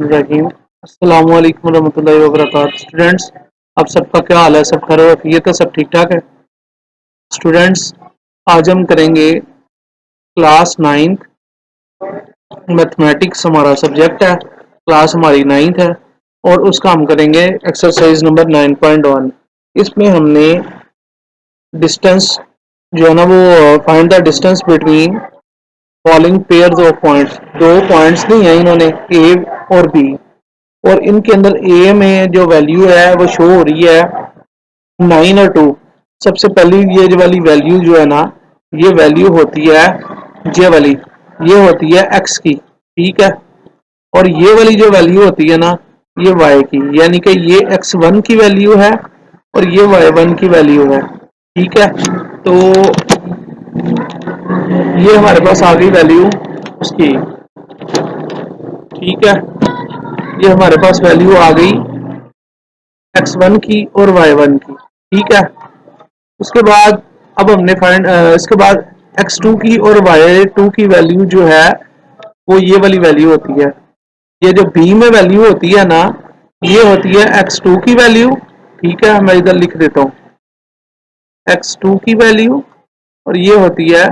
रहीम अस्सलाम वालेकुम रहमतुल्लाहि व बरकातहू। स्टूडेंट्स, आप सबका क्या हाल है? सब खैर ये तो सब ठीक ठाक है। स्टूडेंट्स, आज हम करेंगे क्लास नाइन्थ मैथमेटिक्स। हमारा सब्जेक्ट है, क्लास हमारी नाइन्थ है और उसका हम करेंगे एक्सरसाइज नंबर 9.1। इसमें हमने डिस्टेंस जो है ना वो find the distance between following pairs of points. दो पॉइंट्स दिए हैं इन्होंने, ए और बी, और इनके अंदर ए में जो वैल्यू है वो शो हो रही है 9 और 2। सबसे पहली ये जो वाली वैल्यू जो है ना, ये वैल्यू होती है जे वाली, ये होती है एक्स की, ठीक है। और ये वाली जो वैल्यू होती है ना, ये वाई की, यानी कि ये x1 की वैल्यू है और ये y1 की वैल्यू है, ठीक है। तो ये हमारे पास आ गई वैल्यू उसकी, ठीक है। ये हमारे पास वैल्यू आ गई x1 की और y1 की, ठीक है। उसके बाद अब हमने फाइंड इसके बाद x2 की और y2 की वैल्यू जो है वो ये वाली वैल्यू होती है। ये जो b में वैल्यू होती है ना, ये होती है x2 की वैल्यू, ठीक है। मैं इधर लिख देता हूँ x2 की वैल्यू, और ये होती है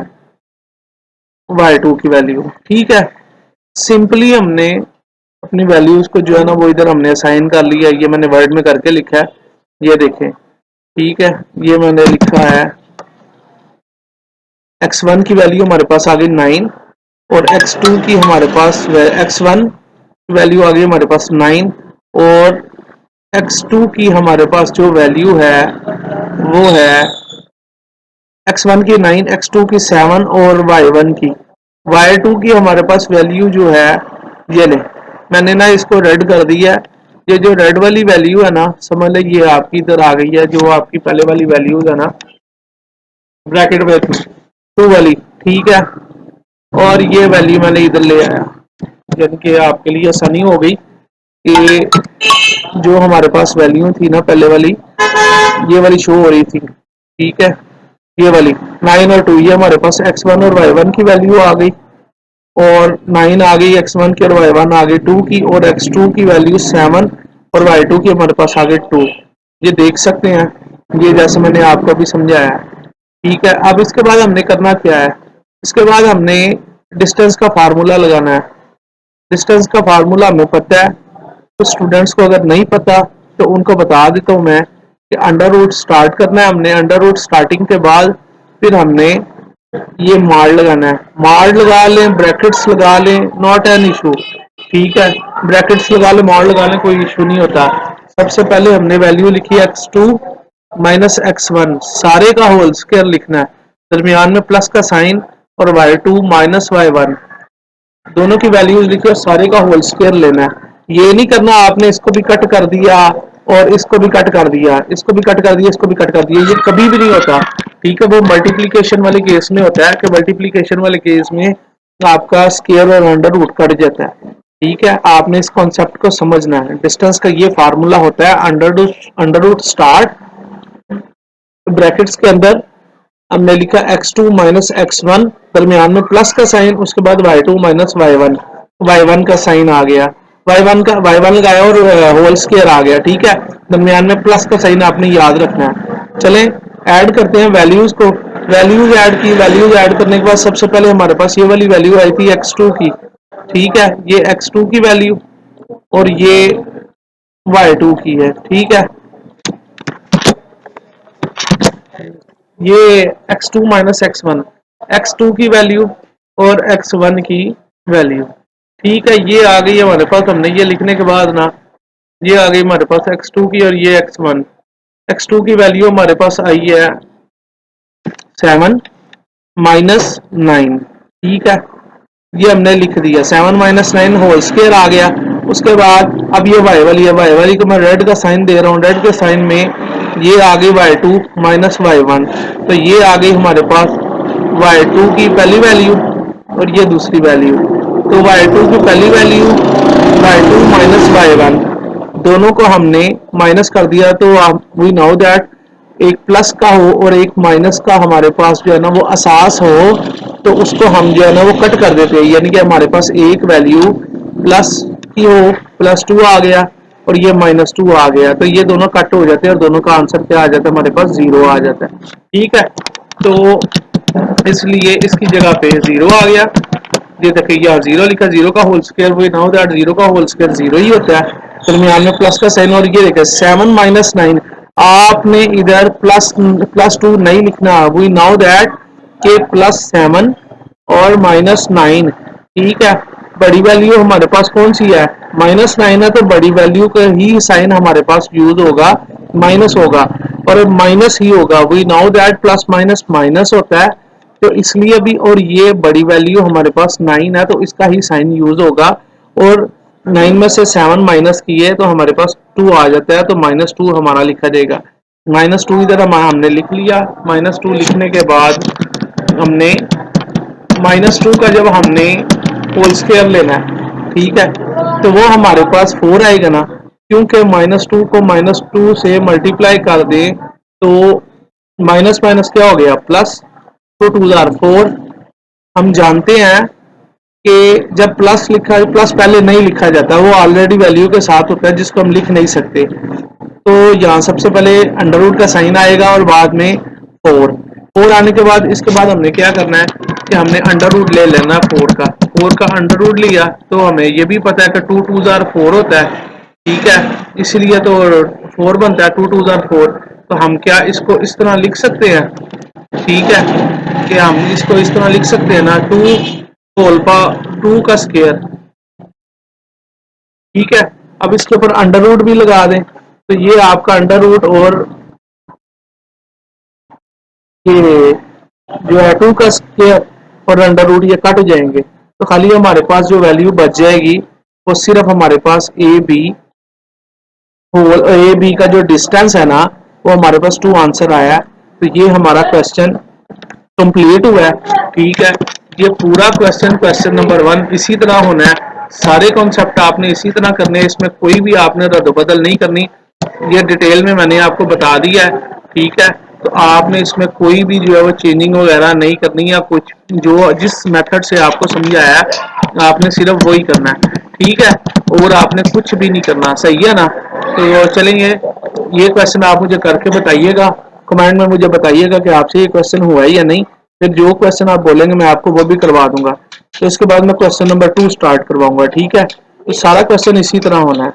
y2 की वैल्यू, ठीक है। सिंपली हमने अपनी वैल्यूज को जो है ना वो इधर हमने असाइन कर लिया। ये मैंने वर्ड में करके लिखा है, ये देखें, ठीक है। ये मैंने लिखा है x1 की वैल्यू हमारे पास आ गई 9 और x2 की हमारे पास x1 की वैल्यू आ गई हमारे पास 9 और x2 की हमारे पास जो वैल्यू है वो है x1 की 9, x2 की 7 और y1 की, y2 की हमारे पास वैल्यू जो है ये ले, मैंने ना इसको रेड कर दिया है। ये जो रेड वाली वैल्यू है ना, समझ ले ये आपकी इधर आ गई है, जो आपकी पहले वाली वैल्यूज है ना ब्रैकेट में 2 वाली, ठीक है। और ये वैल्यू मैंने इधर ले आया, यानी कि आपके लिए आसानी हो गई कि जो हमारे पास वैल्यू थी ना पहले वाली, ये वाली शो हो रही थी, ठीक है। ये वाली 9 और 2, ये हमारे पास x1 और y1 की वैल्यू आ गई, और 9 आ गई x1 की और y1 आ गई 2 की, और x2 की वैल्यू 7 और y2 की हमारे पास आ गई 2। ये देख सकते हैं, ये जैसे मैंने आपको भी समझाया है, ठीक है। अब इसके बाद हमने करना क्या है, इसके बाद हमने डिस्टेंस का फार्मूला लगाना है। डिस्टेंस का फार्मूला हमें पता है, तो स्टूडेंट्स को अगर नहीं पता तो उनको बता देता हूँ मैं कि अंडर रूट स्टार्ट करना है हमने। अंडर रूट स्टार्टिंग के बाद फिर हमने ये मार लगाना है, मार लगा लें, ब्रैकेट्स लगा लें, नॉट एन इशू, ठीक है। ब्रैकेट्स लगा लें, मार लगा लें, कोई इशू नहीं होता। सबसे पहले हमने वैल्यू लिखी x2 माइनस x1, सारे का होल स्क्वायर लिखना है, दरमियान में प्लस का साइन, और y2 माइनस y1, दोनों की वैल्यूज लिखी और सारे का होल स्क्वायर लेना है। ये नहीं करना आपने इसको भी कट कर दिया और इसको भी कट कर दिया, इसको भी कट कर दिया, इसको भी कट कर दिया, ये कभी भी नहीं होता, ठीक है। वो मल्टीप्लीकेशन वाले केस में होता है कि मल्टीप्लीकेशन वाले केस में आपका स्क्वायर और अंडर रूट कट जाता है, ठीक है। आपने इस कॉन्सेप्ट को समझना है। डिस्टेंस का ये फार्मूला होता है अंडर रूट स्टार्ट, ब्रैकेट्स के अंदर हमने लिखा x2 माइनस x1, दरमियान में प्लस का साइन, उसके बाद y2 माइनस y1, y1 का साइन आ गया, y1 लगाया और होल स्क्वायर आ गया, ठीक है। दरमियान में प्लस का साइन आपने याद रखना है। चलें ऐड करते हैं वैल्यूज को। वैल्यूज ऐड की, वैल्यूज ऐड करने के बाद सबसे पहले हमारे पास ये वाली वैल्यू आई थी x2 की, ठीक है। ये x2 की वैल्यू और ये y2 की है, ठीक है। ये x2 माइनस x1, x2 की वैल्यू और x1 की वैल्यू, ठीक है। ये आ गई हमारे पास, हमने ये लिखने के बाद ना ये आ गई हमारे पास x2 की और ये x1। x2 की वैल्यू हमारे पास आई है 7 माइनस 9, ठीक है। ये हमने लिख दिया 7 माइनस 9 होल स्क्वायर आ गया। उसके बाद अब ये वाई वाली है, वाई वाली को मैं रेड का साइन दे रहा हूँ, रेड के साइन में ये आ गई y2 माइनस y1, तो ये आ गई हमारे पास y2 की पहली वैल्यू और ये दूसरी वैल्यू। तो y2 की पहली वैल्यू y2 माइनस y1, दोनों को हमने माइनस कर दिया, तो वी नो दैट एक प्लस का हो और एक माइनस का हमारे पास जो है ना वो असास हो, तो उसको हम जो है ना वो कट कर देते हैं, यानी कि हमारे पास एक वैल्यू प्लस हो +2 आ गया और ये -2 आ गया, तो ये दोनों कट हो जाते हैं और दोनों का आंसर क्या आ जाता है, हमारे पास 0 आ जाता है। ठीक है, तो इसलिए इसकी जगह पे 0 आ गया। ये देखिए यहाँ 0 लिखा, 0 का whole square, we now that 0 का होल स्क्वायर 0 ही होता है, दरमियान में प्लस का साइन। और ये देखिए 7 - 9, आपने इधर +2 नहीं लिखना, वी नाउ दैट के +7 और -9। ठीक है, बड़ी वैल्यू हमारे पास कौन सी है, -9 है, तो बड़ी वैल्यू का ही साइन हमारे पास यूज होगा, माइनस होगा और माइनस ही होगा। We now that plus minus minus होता है, तो इसलिए भी, और ये बड़ी वैल्यू हमारे पास 9 है तो इसका ही साइन यूज होगा। और 9 में से 7 माइनस किए तो हमारे पास 2 आ जाता है, तो -2 हमारा लिखा जाएगा। -2 इधर हमने लिख लिया। -2 लिखने के बाद हमने -2 का जब हमने होल स्क्वायर लेना है, ठीक है, तो वो हमारे पास 4 आएगा ना, क्योंकि -2 को -2 से मल्टीप्लाई कर दें तो माइनस माइनस क्या हो गया, प्लस, तो 2 जार 4। हम जानते हैं कि जब प्लस लिखा, प्लस पहले नहीं लिखा जाता, वो ऑलरेडी वैल्यू के साथ होता है जिसको हम लिख नहीं सकते। तो यहाँ सबसे पहले अंडर रूट का साइन आएगा और बाद में 4 आने के बाद, इसके बाद हमने क्या करना है कि हमने अंडर रूट ले लेना 4 का अंडर रूट लिया, तो हमें ये भी पता है कि 2 जार 4 होता है। ठीक है, इसलिए तो 4 बनता है, 2 जार 4। तो हम क्या इसको इस तरह लिख सकते हैं, ठीक है, कि हम इसको इस तरह लिख सकते हैं ना, 2 का स्क्वायर। ठीक है, अब इसके ऊपर अंडर रूट भी लगा दें, तो ये आपका अंडर रूट और ये जो है 2 का स्क्वायर और अंडर रूट ये कट जाएंगे, तो खाली हमारे पास जो वैल्यू बच जाएगी वो सिर्फ हमारे पास ए बी का जो डिस्टेंस है ना, वो हमारे पास 2 आंसर आया है। तो ये हमारा क्वेश्चन कंप्लीट हुआ है। ठीक है, ये पूरा क्वेश्चन नंबर 1 इसी तरह होना है। सारे कॉन्सेप्ट आपने इसी तरह करने हैं, इसमें कोई भी आपने रद्द-बदल नहीं करनी। ये डिटेल में मैंने आपको बता दिया है। ठीक है, तो आपने इसमें कोई भी जो है वो चेंजिंग वगैरह नहीं करनी, या कुछ जो जिस मेथड से आपको समझ आया है आपने सिर्फ वही करना है। ठीक है, और आपने कुछ भी नहीं करना, सही है ना। तो चलेंगे, ये क्वेश्चन आप मुझे करके बताइएगा, कमेंट में मुझे बताइएगा कि आपसे ये क्वेश्चन हुआ है या नहीं। फिर जो क्वेश्चन आप बोलेंगे मैं आपको वो भी करवा दूंगा। तो इसके बाद मैं क्वेश्चन नंबर 2 स्टार्ट करवाऊंगा। ठीक है, तो सारा क्वेश्चन इसी तरह होना है।